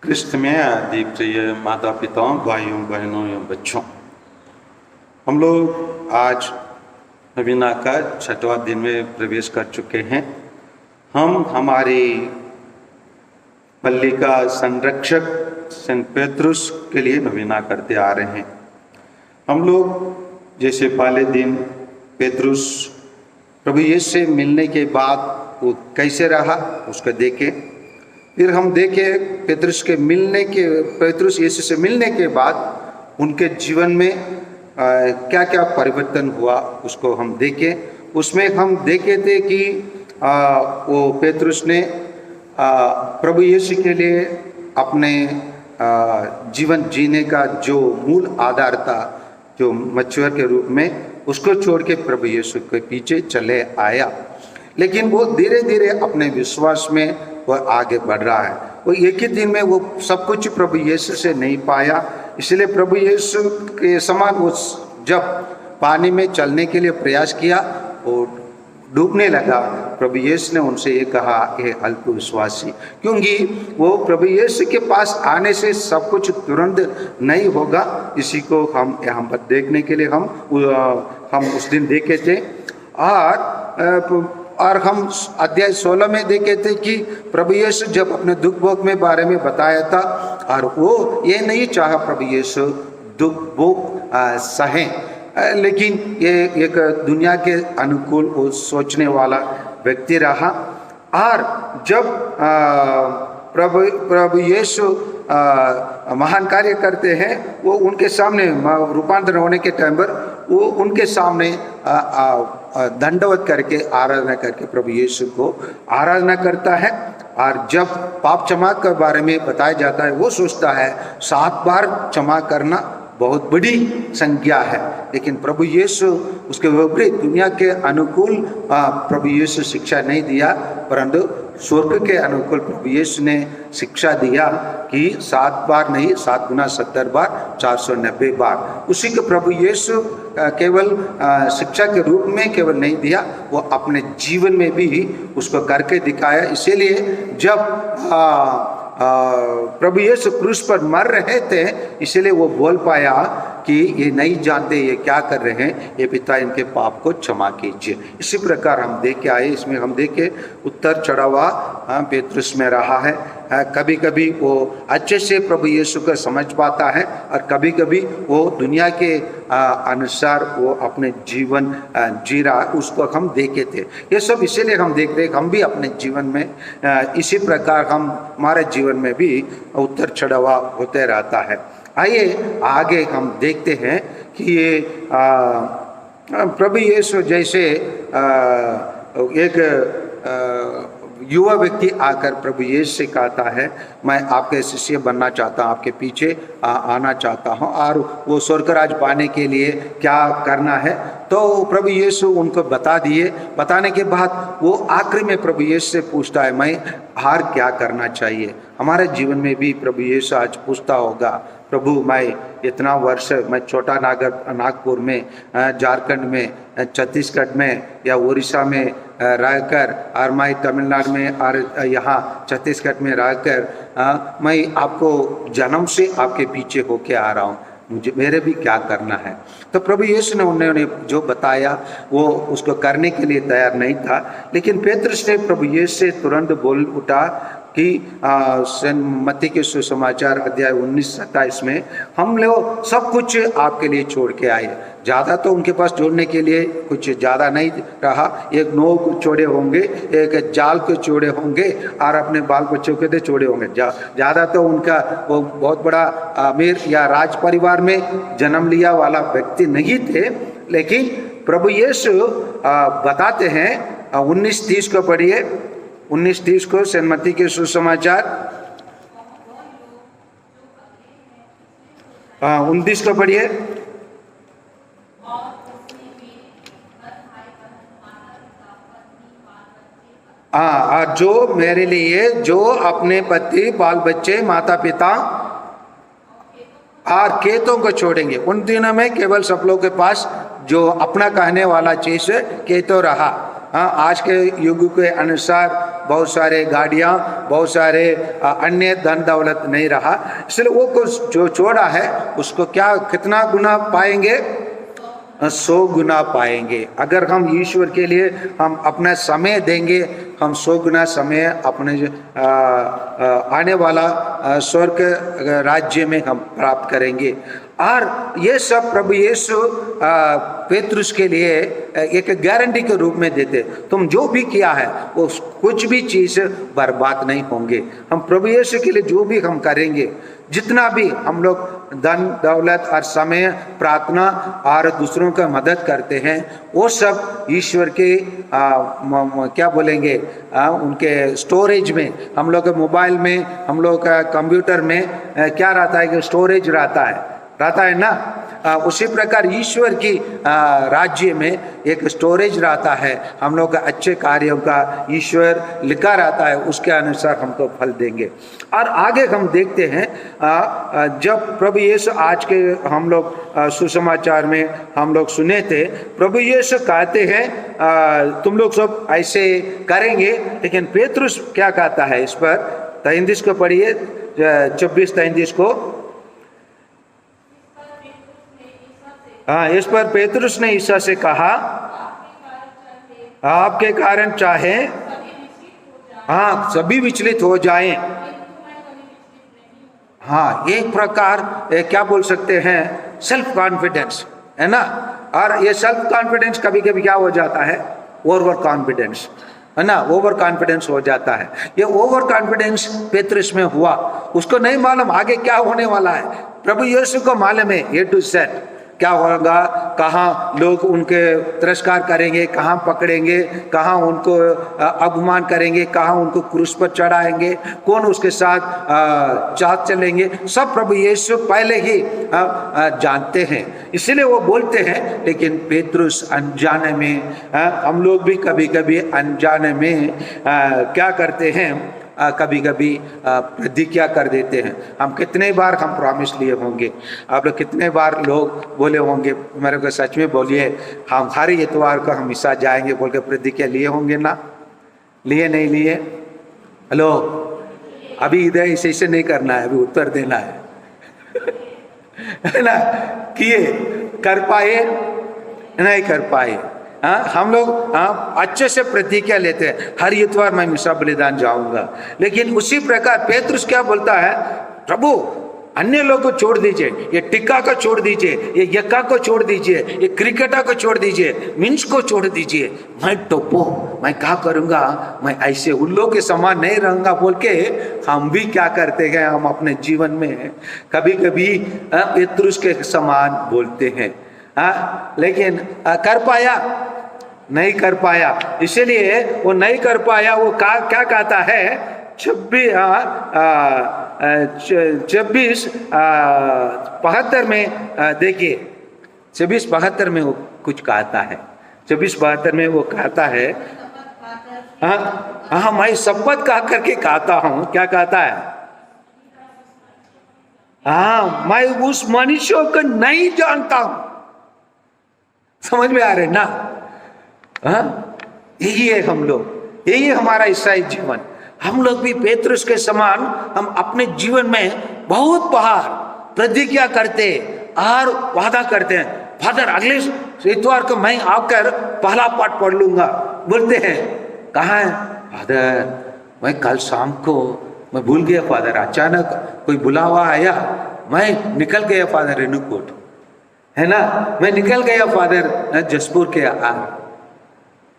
क्रिस्त में आदि प्रिय माता पिताओं, भाइयों बहनों एवं बच्चों, हम लोग आज नवीना का 6वां दिन में प्रवेश कर चुके हैं। हम हमारी पल्ली का संरक्षक सेंट पेट्रुस के लिए नवीना करते आ रहे हैं। हम लोग जैसे पहले दिन पेट्रुस प्रभु यीशु से मिलने के बाद वो कैसे रहा उसको देखे, फिर हम देखे पेट्रुस यीशु से मिलने के बाद उनके जीवन में क्या क्या परिवर्तन हुआ उसको हम देखे। उसमें हम देखे थे कि वो पेट्रुस ने प्रभु यीशु के लिए अपने जीवन जीने का जो मूल आधार था, जो मछुआर के रूप में, उसको छोड़ के प्रभु यीशु के पीछे चले आया। लेकिन वो धीरे धीरे अपने विश्वास में वह आगे बढ़ रहा है। वो एक ही दिन में वो सब कुछ प्रभु यीशु से नहीं पाया, इसलिए प्रभु यीशु के समान वो जब पानी में चलने के लिए प्रयास किया वो डूबने लगा। प्रभु यीशु ने उनसे ये कहा, ये अल्प विश्वासी, क्योंकि वो प्रभु यीशु के पास आने से सब कुछ तुरंत नहीं होगा। इसी को हम यहाँ पर देखने के लिए हम उस दिन देखे थे। और हम अध्याय 16 में देखे थे कि प्रभु यीशु जब अपने दुख भोग में बारे में बताया था, और वो ये नहीं चाहा प्रभु यीशु दुख भोग सहें, लेकिन ये एक दुनिया के अनुकूल वो सोचने वाला व्यक्ति रहा। और जब प्रभु यीशु महान कार्य करते हैं, वो उनके सामने रूपांतर होने के टाइम पर वो उनके सामने दंडवत करके आराधना करके प्रभु यीशु को आराधना करता है। और जब पाप क्षमा के बारे में बताया जाता है, वो सोचता है 7 बार क्षमा करना बहुत बड़ी संज्ञा है। लेकिन प्रभु यीशु उसके विपरीत दुनिया के अनुकूल प्रभु यीशु शिक्षा नहीं दिया, परंतु स्वर्ग के अनुकूल प्रभु यीशु ने शिक्षा दिया कि 7 बार नहीं, 7 गुना 70 बार, 490 बार। उसी को प्रभु यीशु केवल शिक्षा के रूप में केवल नहीं दिया, वो अपने जीवन में भी उसको करके दिखाया। इसीलिए जब प्रभु यीशु क्रूस पर मर रहे थे, इसलिए वो बोल पाया कि ये नहीं जानते ये क्या कर रहे हैं, ये पिता इनके पाप को क्षमा कीजिए। इसी प्रकार हम देख के आए, इसमें हम देखे उत्तर चढ़ावा पेट्रुस में रहा है। कभी कभी वो अच्छे से प्रभु यीशु को समझ पाता है, और कभी कभी वो दुनिया के अनुसार वो अपने जीवन जी रहा, उसको हम देखे थे। ये सब इसीलिए हम देख रहे, हम भी अपने जीवन में इसी प्रकार हमारे जीवन में भी उतर चढ़ावा होते रहता है। आइए आगे हम देखते हैं कि ये प्रभु यीशु जैसे एक युवा व्यक्ति आकर प्रभु यीशु से कहता है, मैं आपके शिष्य बनना चाहता हूँ, आपके पीछे आना चाहता हूँ, और वो स्वर्ग राज पाने के लिए क्या करना है। तो प्रभु यीशु उनको बता दिए। बताने के बाद वो आखिरी में प्रभु यीशु से पूछता है, मैं हार क्या करना चाहिए। हमारे जीवन में भी प्रभु यीशु आज पूछता होगा, प्रभु मैं इतना वर्ष मैं छोटा नागपुर में, झारखंड में, छत्तीसगढ़ में या उड़ीसा में रहकर, और मैं तमिलनाडु में और यहाँ छत्तीसगढ़ में रहकर मैं आपको जन्म से आपके पीछे होके आ रहा हूँ, मुझे मेरे भी क्या करना है। तो प्रभु यीशु ने उन्होंने जो बताया वो उसको करने के लिए तैयार नहीं था। लेकिन पेट्रुस ने प्रभु यीशु से तुरंत बोल उठा कि मत्ती के सुसमाचार अध्याय 19-27 में हम लोग सब कुछ आपके लिए छोड़ के आए। ज़्यादा तो उनके पास जोड़ने के लिए कुछ ज़्यादा नहीं रहा। एक नौ को छोड़े होंगे, एक जाल को छोड़े होंगे, और अपने बाल बच्चों के छोड़े होंगे। ज़्यादा तो उनका वो बहुत बड़ा अमीर या राज परिवार में जन्म लिया वाला व्यक्ति नहीं थे। लेकिन प्रभु यीशु बताते हैं, 19-30 को पढ़िए, 19-30 को सेंट मत्ती के सुसमाचार 29 को पढ़िए। जो मेरे लिए, जो अपने पति, बाल बच्चे, माता पिता और खेतों को छोड़ेंगे। उन दिनों में केवल सब लोग के पास जो अपना कहने वाला चीज खेतों रहा, हाँ, आज के युग के अनुसार बहुत सारे गाड़ियाँ, बहुत सारे अन्य धन दौलत नहीं रहा, इसलिए वो कुछ जो छोड़ा है उसको क्या कितना गुना पाएंगे? 100 गुना पाएंगे। अगर हम ईश्वर के लिए हम अपना समय देंगे, हम 100 गुना समय अपने आने वाला स्वर्ग राज्य में हम प्राप्त करेंगे। और ये सब प्रभु यीशु पेतरुस के लिए एक गारंटी के रूप में देते, तुम जो भी किया है वो कुछ भी चीज़ बर्बाद नहीं होंगे। हम प्रभु यीशु के लिए जो भी हम करेंगे, जितना भी हम लोग धन दौलत और समय, प्रार्थना और दूसरों का मदद करते हैं, वो सब ईश्वर के क्या बोलेंगे उनके स्टोरेज में, हम लोग के मोबाइल में, हम लोग का कंप्यूटर में क्या रहता है कि स्टोरेज रहता है ना, उसी प्रकार ईश्वर की राज्य में एक स्टोरेज रहता है। हम लोग अच्छे कार्यों का ईश्वर लिखा रहता है, उसके अनुसार हमको फल देंगे। और आगे हम देखते हैं जब प्रभु यीशु आज के हम लोग सुसमाचार में हम लोग सुने थे, प्रभु यीशु कहते हैं तुम लोग सब ऐसे करेंगे, लेकिन पेतरुस क्या कहता है इस पर? 33 को पढ़िए, 24-33 को। हाँ, इस पर पेतरुस ने ईसा से कहा, आपके कारण चाहे हाँ सभी विचलित हो जाएं। हाँ, एक प्रकार क्या बोल सकते हैं, सेल्फ कॉन्फिडेंस है ना। और ये सेल्फ कॉन्फिडेंस कभी कभी क्या हो जाता है? ओवर कॉन्फिडेंस है ना, ओवर कॉन्फिडेंस हो जाता है। ये ओवर कॉन्फिडेंस पेतरुस में हुआ, उसको नहीं मालूम आगे क्या होने वाला है। प्रभु यीशु को मालूम है ए टू जेड क्या होगा, कहाँ लोग उनके तिरस्कार करेंगे, कहाँ पकड़ेंगे, कहाँ उनको अपमान करेंगे, कहाँ उनको क्रूस पर चढ़ाएंगे, कौन उसके साथ साथ चलेंगे, सब प्रभु यीशु पहले ही जानते हैं। इसलिए वो बोलते हैं, लेकिन पेतरुस अनजाने में, हम लोग भी कभी कभी अनजाने में क्या करते हैं, कभी कभी प्रतिज्ञा कर देते हैं। हम कितने बार हम प्रॉमिस लिए होंगे, आप लोग कितने बार लोग बोले होंगे, मेरे को सच में बोलिए, हम हर इतवार को हम हिस्सा जाएंगे बोल के प्रतिज्ञा लिए होंगे ना? लिए नहीं लिए? हेलो, अभी इधर ऐसे नहीं करना है, अभी उत्तर देना है ना? किए, कर पाए नहीं कर पाए। हाँ, हम लोग अच्छे से प्रतिज्ञा लेते हैं, हर इतवार मैं मिसा बलिदान जाऊंगा। लेकिन उसी प्रकार पेतरुस क्या बोलता है, प्रभु अन्य लोग को छोड़ दीजिए, ये टिक्का को छोड़ दीजिए, ये यक्का को छोड़ दीजिए, ये क्रिकेटा को छोड़ दीजिए, मिंच को छोड़ दीजिए, मैं टोपो, मैं क्या करूंगा, मैं ऐसे उल्लू के समान नहीं रहूंगा बोल के हम भी क्या करते हैं, हम अपने जीवन में कभी कभी पेतरुस के समान बोलते हैं। लेकिन कर पाया नहीं कर पाया, इसलिए वो नहीं कर पाया। वो क्या कहता है, 26-72 में देखिए, 26-72 में वो कुछ कहता है। 26-72 में वो कहता है, हाँ मैं शपथ कह करके कहता हूं, क्या कहता है, हाँ मैं उस मनुष्य को नहीं जानता हूं। समझ में आ रहे ना? हाँ, यही है हम लोग, यही है हमारा ईसाई जीवन। हम लोग भी पेतरुस के समान हम अपने जीवन में बहुत बार प्रतिज्ञा करते और वादा करते हैं, फादर अगले इतवार को मैं आकर पहला पाठ पढ़ लूंगा, बोलते हैं। कहाँ है फादर, मैं कल शाम को मैं भूल गया फादर, अचानक कोई बुलावा आया, मैं निकल गया फादर रेणुकूट, है ना, मैं निकल गया फादर जसपुर के आर।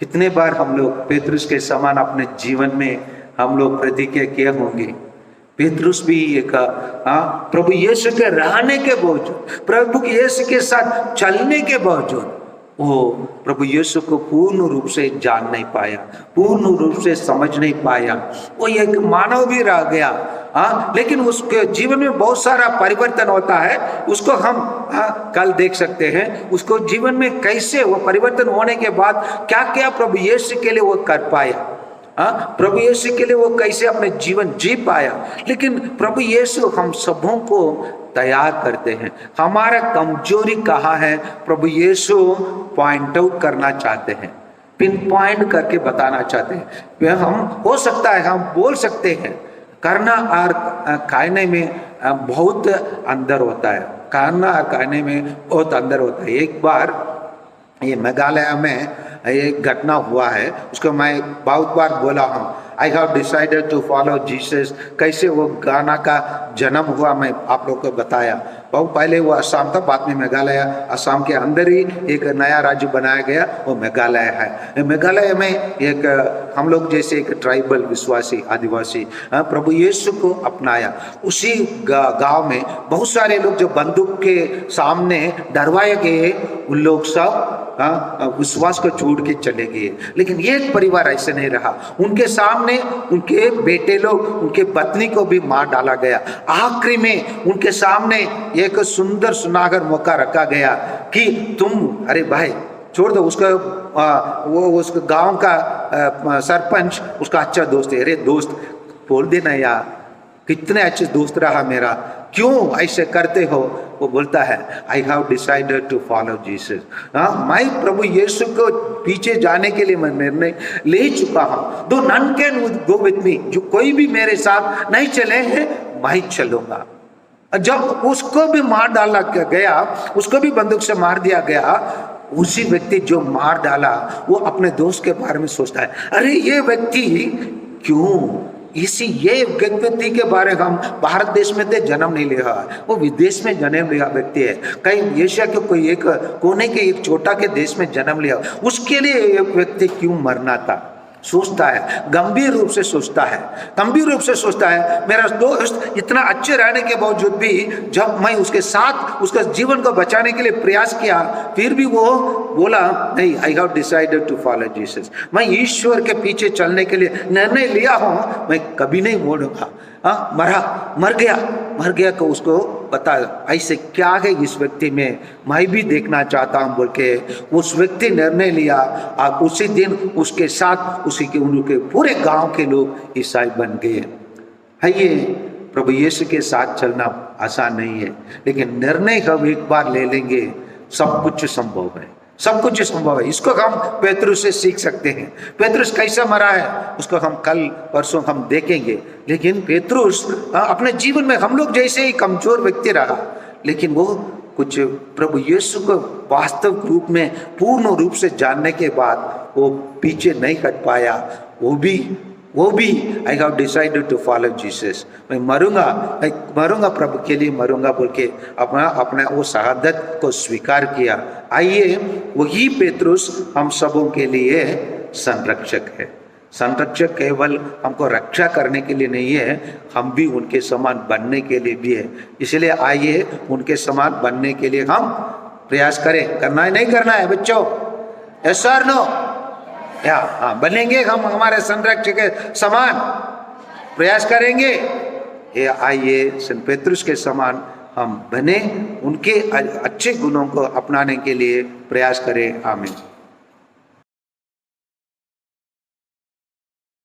कितने बार हम लोग पेतरुस के समान अपने जीवन में हम लोग प्रतिज्ञा किए होंगे। पेतरुस भी एक प्रभु यीशु के रहने के बावजूद, प्रभु यीशु के साथ चलने के बावजूद वो प्रभु यीशु को पूर्ण रूप से जान नहीं पाया, पूर्ण रूप से समझ नहीं पाया। वो एक मानव भी रह गया, लेकिन उसके जीवन में बहुत सारा परिवर्तन होता है। उसको हम कल देख सकते हैं, उसको जीवन में कैसे वो परिवर्तन होने के बाद क्या क्या प्रभु यीशु के लिए वो कर पाया, प्रभु यीशु के लिए वो कैसे अपने जीवन जी पाया। लेकिन प्रभु यीशु हम सबों को तैयार करते हैं। हमारा कमजोरी कहाँ है, प्रभु यीशु पॉइंट आउट करना चाहते हैं। पिन पॉइंट करके बताना चाहते हैं। वे हम हो सकता है हम बोल सकते हैं, करना और कहने में बहुत अंदर होता है, करना और कहने में बहुत अंदर होता है। एक बार ये मेघालय में एक घटना हुआ है, उसको मैं बहुत बार बोला हूँ, I have decided to follow Jesus. कैसे वो गाना का जन्म हुआ मैं आप लोग को बताया। बहुत पहले वो असम था, बाद में मेघालय, असम के अंदर ही एक नया राज्य बनाया गया, वो मेघालय है। मेघालय में एक हम लोग जैसे एक ट्राइबल विश्वासी आदिवासी प्रभु यीशु को अपनाया। उसी गांव में बहुत सारे लोग जो बंदूक के सामने डरवाए गए, उन लोग सब विश्वास को छोड़ के चले गए। लेकिन एक परिवार ऐसे नहीं रहा, उनके सामने उनके बेटे लोग, उनके पत्नी को भी मार डाला गया। आखिरी में उनके सामने एक सुंदर सुनागर मौका रखा गया कि तुम, अरे भाई छोड़ दो उसका, वो उस गांव का सरपंच उसका अच्छा दोस्त है, अरे दोस्त बोल देना यार, कितने अच्छे दोस्त रहा मेरा, क्यों ऐसे करते हो। वो बोलता है I have decided to follow Jesus. मैं प्रभु यीशु को पीछे जाने के लिए मैं निर्णय ले चुका हूँ। Though none can go with me, जो कोई भी मेरे साथ नहीं चले हैं मैं चलूंगा। जब उसको भी मार डाला गया, उसको भी बंदूक से मार दिया गया, उसी व्यक्ति जो मार डाला वो अपने दोस्त के बारे में सोचता है, अरे ये व्यक्ति क्यों, ये व्यक्ति के बारे में हम भारत देश में तो जन्म नहीं लिया, वो विदेश में जन्म लिया व्यक्ति है, कहीं एशिया के कोई एक कोने के एक छोटा के देश में जन्म लिया, उसके लिए एक व्यक्ति क्यों मरना था। सोचता है, गंभीर रूप से सोचता है, गंभीर रूप से सोचता है। मेरा दोस्त इतना अच्छे रहने के बावजूद भी जब मैं उसके साथ उसका जीवन को बचाने के लिए प्रयास किया, फिर भी वो बोला नहीं, I have decided to follow Jesus. मैं ईश्वर के पीछे चलने के लिए निर्णय लिया हूँ, मैं कभी नहीं मोड़ूंगा। मर गया तो उसको बता ऐसे क्या है इस व्यक्ति में, मैं भी देखना चाहता हूँ बोल के उस व्यक्ति निर्णय लिया। और उसी दिन उसके साथ उसी के उनके पूरे गांव के लोग ईसाई बन गए। है ये प्रभु यीशु के साथ चलना आसान नहीं है, लेकिन निर्णय हम एक बार ले लेंगे सब कुछ संभव है, सब कुछ संभव है। इसको हम पेतरुस से सीख सकते हैं। पेतरुस कैसा मरा है उसको हम कल परसों हम देखेंगे, लेकिन पेतरुस अपने जीवन में हम लोग जैसे ही कमजोर व्यक्ति रहा, लेकिन वो कुछ प्रभु यीशु को वास्तविक रूप में पूर्ण रूप से जानने के बाद वो पीछे नहीं हट पाया। वो भी I have decided to follow Jesus. मैं मरूंगा प्रभु के लिए मरूंगा बोल के अपना वो शहादत को स्वीकार किया। आइए वही पेतरुस हम सबों के लिए संरक्षक है। संरक्षक केवल हमको रक्षा करने के लिए नहीं है, हम भी उनके समान बनने के लिए भी है। इसलिए आइए उनके समान बनने के लिए हम प्रयास करें। करना है नहीं करना है बच्चों, यस और नो? बनेंगे हम हमारे संरक्षक के समान, प्रयास करेंगे। ये आइए संत पेतरुस के समान हम बने, उनके अच्छे गुणों को अपनाने के लिए प्रयास करें। आमीन।